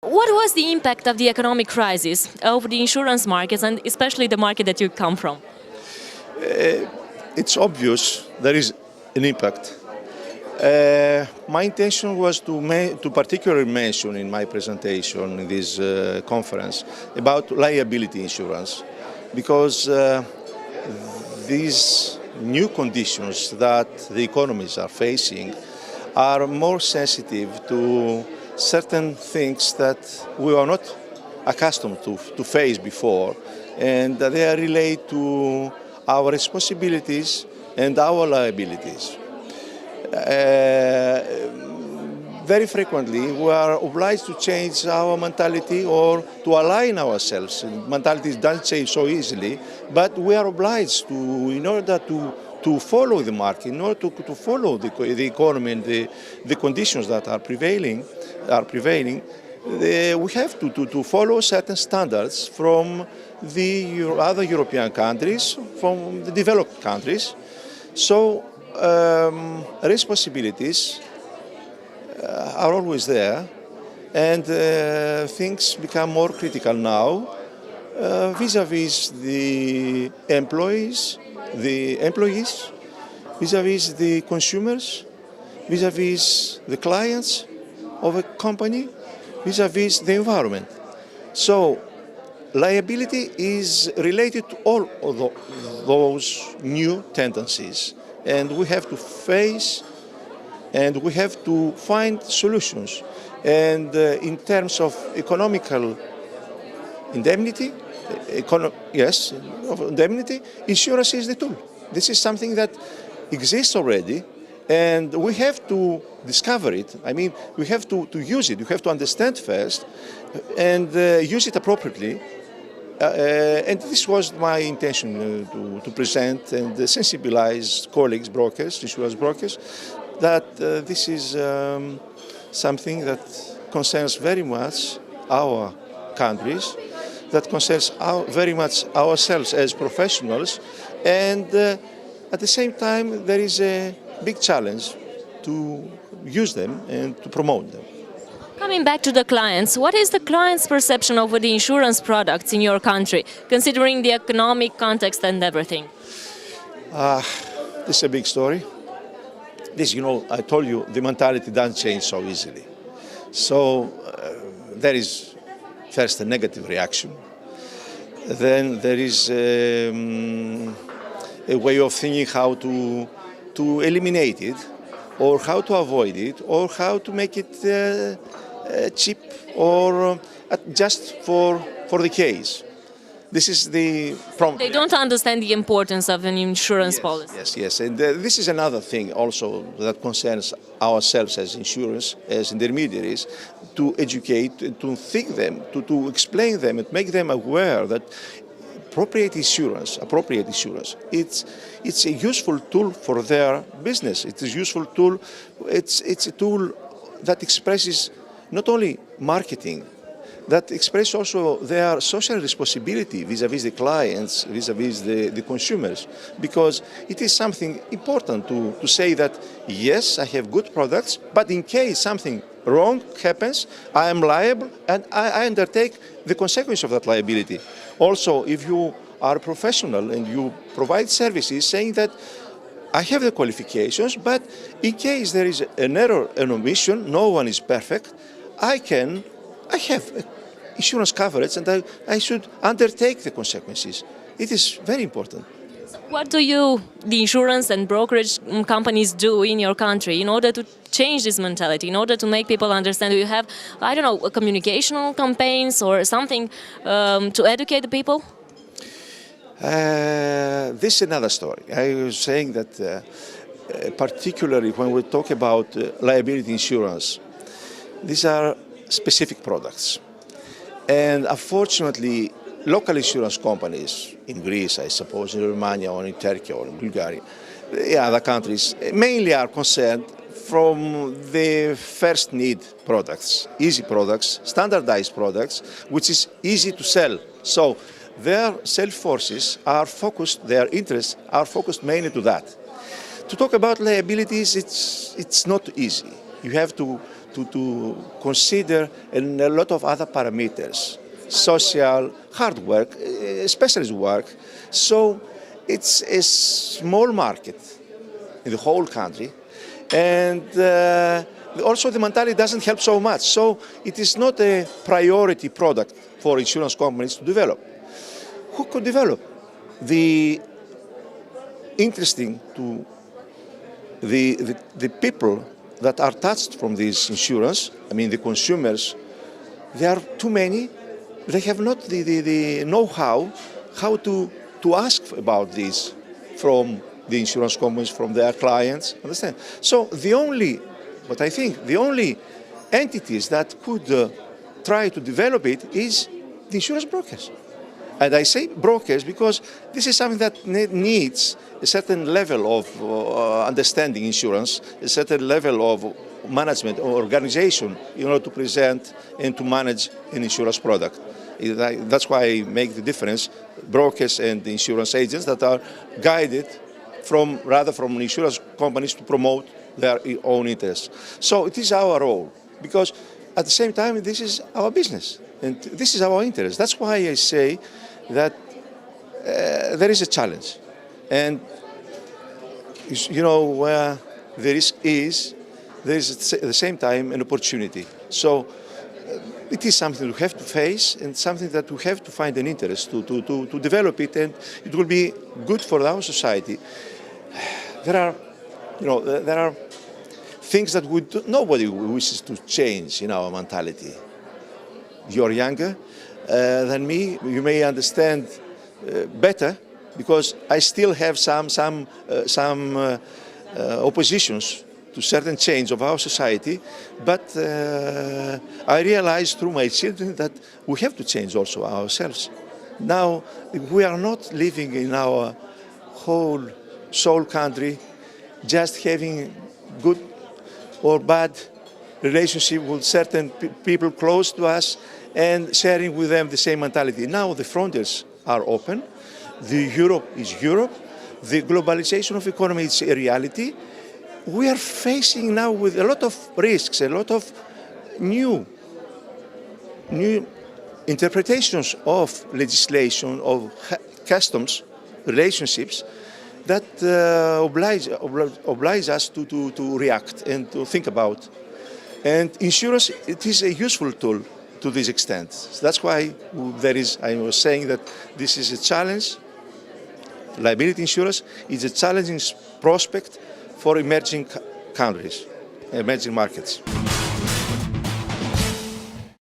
What was the impact of the economic crisis over the insurance markets and especially the market that you come from? It's obvious there is an impact. My intention was to particularly mention in my presentation in this conference about liability insurance, because these new conditions that the economies are facing are more sensitive to certain things that we are not accustomed to face before, and they are related to our responsibilities and our liabilities. Very frequently we are obliged to change our mentality or to align ourselves. Mentality doesn't change so easily, but we are obliged to, in order to follow the market, in order to follow the economy and the conditions that are prevailing, we have to follow certain standards from the other European countries, from the developed countries. So responsibilities are always there, and things become more critical now vis-à-vis the employees, vis-à-vis the consumers, vis-à-vis the clients of a company, vis-à-vis the environment. So liability is related to all of those new tendencies, and we have to face and we have to find solutions. And in terms of economical indemnity, indemnity, insurance is the tool. This is something that exists already, and we have to discover it. I mean, we have to use it. We have to understand first and use it appropriately. And this was my intention to present and sensibilize colleagues, brokers, insurance brokers, that this is something that concerns very much our countries, that concerns very much ourselves as professionals, and at the same time there is a big challenge to use them and to promote them. Coming back to the clients, what is the client's perception over the insurance products in your country, considering the economic context and everything? This is a big story. This, I told you, the mentality doesn't change so easily. So there is first a negative reaction. Then there is a way of thinking how to eliminate it, or how to avoid it, or how to make it cheap, or just for the case. This is the problem. They don't understand the importance of an insurance policy. Yes. And this is another thing also that concerns ourselves as insurance, as intermediaries, to educate, to think them, to explain them and make them aware that appropriate insurance, it's a useful tool for their business. It's a useful tool. It's a tool that expresses not only marketing, that express also their social responsibility vis-à-vis the clients, vis-à-vis the consumers, because it is something important to say that, yes, I have good products, but in case something wrong happens, I am liable and I undertake the consequence of that liability. Also, if you are a professional and you provide services saying that I have the qualifications, but in case there is an error, an omission, no one is perfect, I have insurance coverage and I should undertake the consequences. It is very important. What do the insurance and brokerage companies do in your country in order to change this mentality, in order to make people understand? Do you have, I don't know, communicational campaigns or something to educate the people? This is another story. I was saying that particularly when we talk about liability insurance, these are specific products. And unfortunately, local insurance companies in Greece, I suppose, in Romania or in Turkey or in Bulgaria, other countries, mainly are concerned from the first need products, easy products, standardized products, which is easy to sell. So their sales forces are focused, their interests are focused mainly to that. To talk about liabilities, it's not easy. You have to to consider a lot of other parameters, social, hard work, specialist work. So it's a small market in the whole country, and also the mentality doesn't help so much. So it is not a priority product for insurance companies to develop. Who could develop? The interesting to the people that are touched from this insurance, I mean the consumers, there are too many. They have not the know-how how to ask about this from the insurance companies, from their clients, understand? So but I think the only entities that could try to develop it is the insurance brokers. And I say brokers because this is something that needs a certain level of understanding insurance, a certain level of management or organization in order to present and to manage an insurance product. That's why I make the difference, brokers and the insurance agents that are guided rather from insurance companies to promote their own interests. So it is our role, because at the same time this is our business and this is our interest. That's why I say that there is a challenge, and you know where the risk is, there is at the same time an opportunity. So it is something we have to face and something that we have to find an interest to develop it, and it will be good for our society. There are things that nobody wishes to change in our mentality. You're younger than me, you may understand better, because I still have some oppositions to certain change of our society, but I realize through my children that we have to change also ourselves. Now, we are not living in our whole soul country just having good or bad relationship with certain people close to us and sharing with them the same mentality. Now the frontiers are open, Europe is Europe, the globalization of economy is a reality. We are facing now with a lot of risks, a lot of new interpretations of legislation, of customs, relationships that oblige us to react and to think about. And insurance, it is a useful tool to this extent. That's why I was saying that this is a challenge. Liability insurance is a challenging prospect for emerging countries, emerging markets.